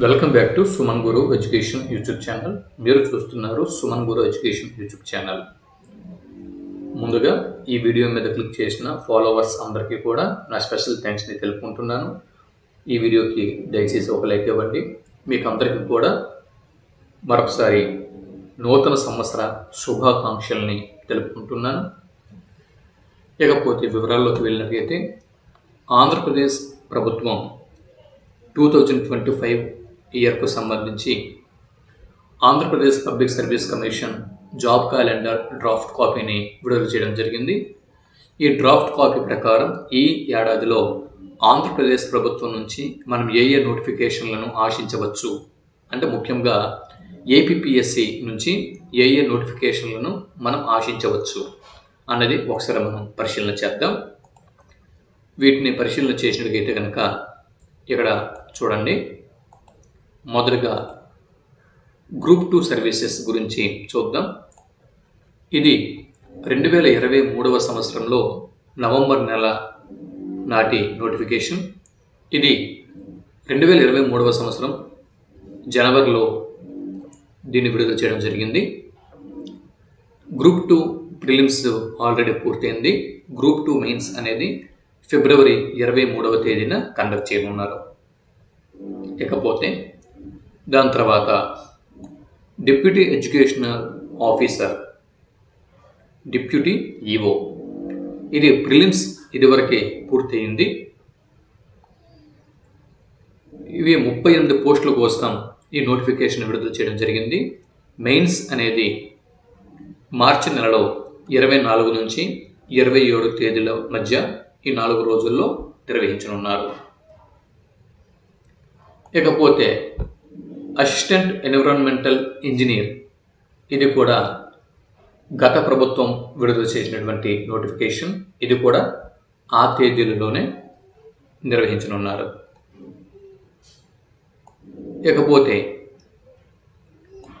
Welcome back to Suman Guru education YouTube channel. మీరు చూస్తున్నారు సుమన్ గురు education YouTube channel. ముందుగా ఈ వీడియో మీద క్లిక్ చేసిన ఫాలోవర్స్ అందరికీ కూడా నా స్పెషల్ థ్యాంక్స్ని తెలుపుకుంటున్నాను. ఈ వీడియోకి దయచేసి ఒక లైక్ ఇవ్వండి. మీకు అందరికీ కూడా మరొకసారి నూతన సంవత్సర శుభాకాంక్షల్ని తెలుపుకుంటున్నాను. ఇకపోతే వివరాల్లోకి వెళ్ళినట్లయితే ఆంధ్రప్రదేశ్ ప్రభుత్వం 2025 ఇయర్కు సంబంధించి Andhra Pradesh public service commission job calendar draft కాపీని విడుదల చేయడం జరిగింది. ఈ డ్రాఫ్ట్ కాపీ ప్రకారం ఈ ఏడాదిలో ఆంధ్రప్రదేశ్ ప్రభుత్వం నుంచి మనం ఏ నోటిఫికేషన్లను ఆశించవచ్చు అంటే ముఖ్యంగా ఏపీపీఎస్సి నుంచి ఏ నోటిఫికేషన్లను మనం ఆశించవచ్చు అన్నది ఒకసారి మనం పరిశీలన చేద్దాం. వీటిని పరిశీలన చేసినట్లయితే కనుక ఇక్కడ చూడండి, మొదటగా గ్రూప్ 2 సర్వీసెస్ గురించి చూద్దాం. ఇది 2023వ సంవత్సరంలో నవంబర్ నెల నాటి నోటిఫికేషన్. ఇది 2023వ సంవత్సరం జనవరిలో దీన్ని విడుదల చేయడం జరిగింది. గ్రూప్ 2 ప్రిలిమ్స్ ఆల్రెడీ పూర్తయింది. గ్రూప్ 2 మెయిన్స్ అనేది ఫిబ్రవరి 23వ తేదీన కండక్ట్ చేయనున్నారు. ఇకపోతే దాని తర్వాత deputy educational officer, deputy EO, ఇది ప్రిలిమ్స్ ఇదివరకే పూర్తయింది. ఇవి 38 పోస్టుల కోసం ఈ నోటిఫికేషన్ విడుదల చేయడం జరిగింది. మెయిన్స్ అనేది మార్చి నెలలో 24 నుంచి 27 తేదీల మధ్య ఈ 4 రోజుల్లో నిర్వహించనున్నారు. ఇకపోతే అసిస్టెంట్ ఎన్విరాన్మెంటల్ ఇంజనీర్, ఇది కూడా గత ప్రభుత్వం విడుదల చేసినటువంటి నోటిఫికేషన్. ఇది కూడా ఆ తేదీలలోనే నిర్వహించనున్నారు. ఇకపోతే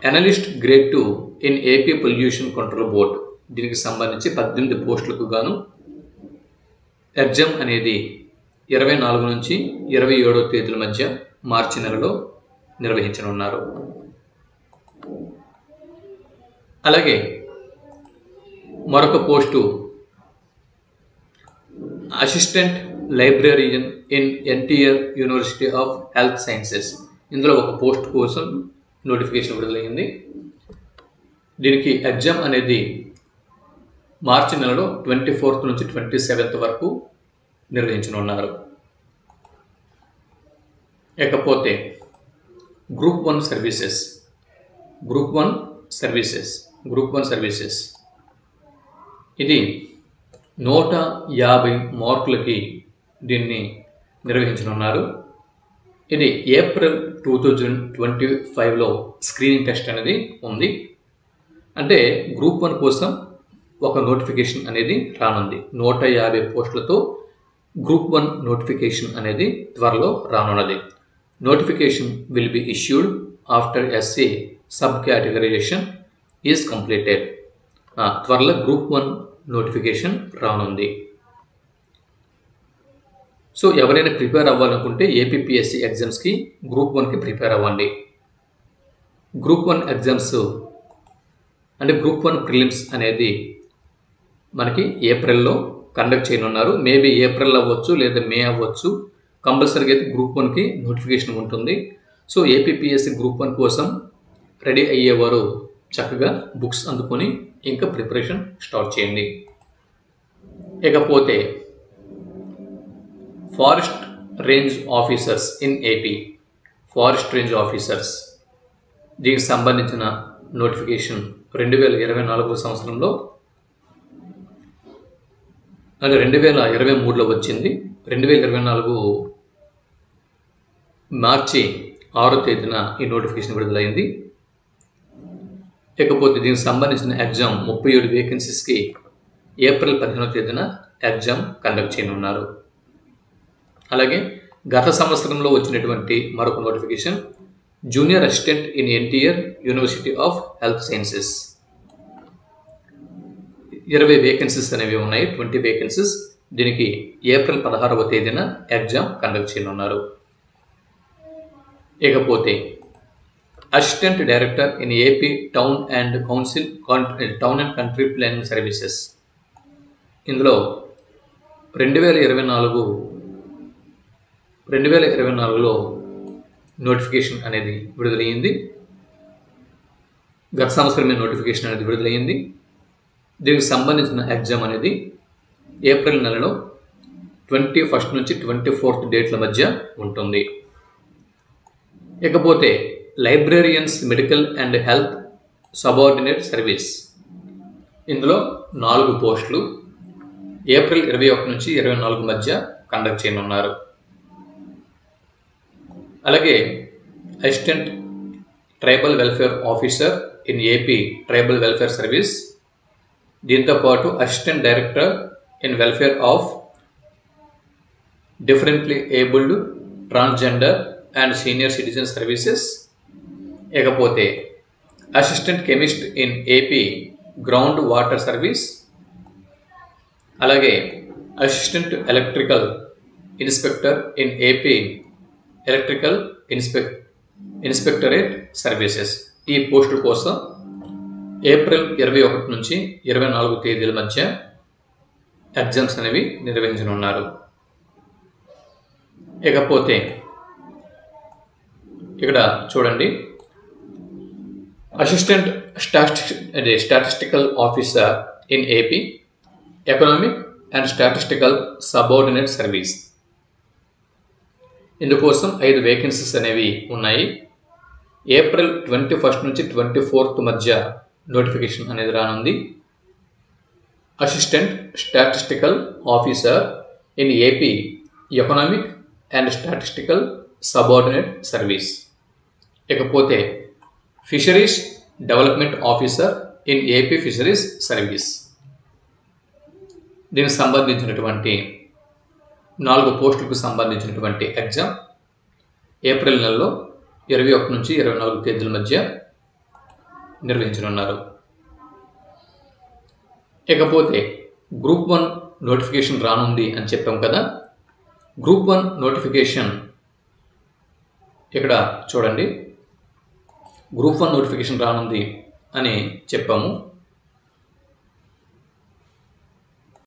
analyst grade 2 in AP pollution control board, దీనికి సంబంధించి 18 పోస్టులకు గాను ఎగ్జామ్ అనేది 24 నుంచి 27 తేదీల మధ్య మార్చి నెలలో నిర్వహించనున్నారు. అలాగే మరొక post assistant librarian in NTR university of health sciences, ఇందులో ఒక పోస్ట్ కోసం నోటిఫికేషన్ విడుదలైంది. దీనికి ఎగ్జామ్ అనేది మార్చి నెలలో 24th నుంచి 27th వరకు నిర్వహించనున్నారు. ఇకపోతే గ్రూప్ 1 సర్వీసెస్, గ్రూప్ 1 సర్వీసెస్ ఇది 150 మార్కులకి దీన్ని నిర్వహించనున్నారు. ఇది ఏప్రిల్ 2025లో స్క్రీనింగ్ టెస్ట్ అనేది ఉంది. అంటే గ్రూప్ 1 కోసం ఒక నోటిఫికేషన్ అనేది రానుంది. 150 పోస్టులతో గ్రూప్ 1 నోటిఫికేషన్ అనేది త్వరలో రానున్నది. Notification will be issued after SC sub categorization is completed. త్వరలో గ్రూప్ 1 నోటిఫికేషన్ రానుంది. సో ఎవరైనా ప్రిపేర్ అవ్వాలనుకుంటే ఏపీపీఎస్సీ ఎగ్జామ్స్కి గ్రూప్ 1కి ప్రిపేర్ అవ్వండి. గ్రూప్ 1 ఎగ్జామ్స్ అంటే గ్రూప్ 1 ప్రిలిమ్స్ అనేది మనకి ఏప్రిల్లో కండక్ట్ చేయనున్నారు. మేబీ ఏప్రిల్ అవ్వచ్చు లేదా మే అవ్వచ్చు. కంపల్సరీగా అయితే గ్రూప్ 1కి నోటిఫికేషన్ ఉంటుంది. సో ఏపీపీఎస్సీ గ్రూప్ 1 కోసం రెడీ అయ్యేవారు చక్కగా బుక్స్ అందుకొని ఇంకా ప్రిపరేషన్ స్టార్ట్ చేయండి. ఇకపోతే forest range officers in AP, forest range officers, దీనికి సంబంధించిన నోటిఫికేషన్ 2024 సంవత్సరంలో అంటే 2023లో వచ్చింది. 2024 మార్చి 6వ తేదీన ఈ నోటిఫికేషన్ విడుదలైంది. ఇకపోతే దీనికి సంబంధించిన ఎగ్జామ్ 37 వేకెన్సీస్కి ఏప్రిల్ 15వ తేదీన ఎగ్జామ్ కండక్ట్ చేయనున్నారు. అలాగే గత సంవత్సరంలో వచ్చినటువంటి మరొక notification junior assistant in NTR university of health sciences, 20 vacancies అనేవి ఉన్నాయి, 20 వేకెన్సీస్. దీనికి ఏప్రిల్ 16వ తేదీన ఎగ్జామ్ కండక్ట్ చేయనున్నారు. ఇకపోతే assistant director in AP town and country planning services. ఇందులో 2024లో నోటిఫికేషన్ అనేది విడుదలయ్యింది. గత సంవత్సరమే నోటిఫికేషన్ అనేది విడుదలయ్యింది. దీనికి సంబంధించిన ఎగ్జామ్ అనేది ఏప్రిల్ నెలలో 21 నుంచి 24 డేట్ల మధ్య ఉంటుంది. ఇకపోతే librarians medical and health subordinate service. ఇందులో 4 పోస్టులు ఏప్రిల్ 21 నుంచి 24 మధ్య కండక్ట్ చేయనున్నారు. అలాగే assistant tribal welfare officer in AP tribal welfare service, దీంతో పాటు assistant director in welfare of differently abled, transgender and senior citizen services. ఇకపోతే assistant chemist in AP ground water service, అలాగే assistant electrical inspector in AP electrical inspectorate services. ఈ పోస్టుల కోసం April 21 నుంచి 24 తేదీల మధ్య ఎగ్జామ్స్ అనేవి నిర్వహించనున్నారు. ఇకపోతే ఇక్కడ చూడండి, assistant statistical officer in AP economic and statistical subordinate service. ఇందుకోసం 5 వేకెన్సీస్ అనేవి ఉన్నాయి. ఏప్రిల్ 21 నుంచి 24 మధ్య నోటిఫికేషన్ అనేది రానుంది. Assistant statistical officer in AP economic and statistical subordinate service. ఇకపోతే fisheries development officer in AP fisheries service. దీనికి సంబంధించినటువంటి 4 పోస్టులకు సంబంధించినటువంటి ఎగ్జామ్ ఏప్రిల్ నెలలో 21 నుంచి 24 తేదీల మధ్య నిర్వహించనున్నారు. ఇకపోతే గ్రూప్ 1 నోటిఫికేషన్ రానుంది అని చెప్పాం కదా. గ్రూప్ 1 నోటిఫికేషన్ ఇక్కడ చూడండి, గ్రూప్ 1 నోటిఫికేషన్ రానుంది అని చెప్పాము.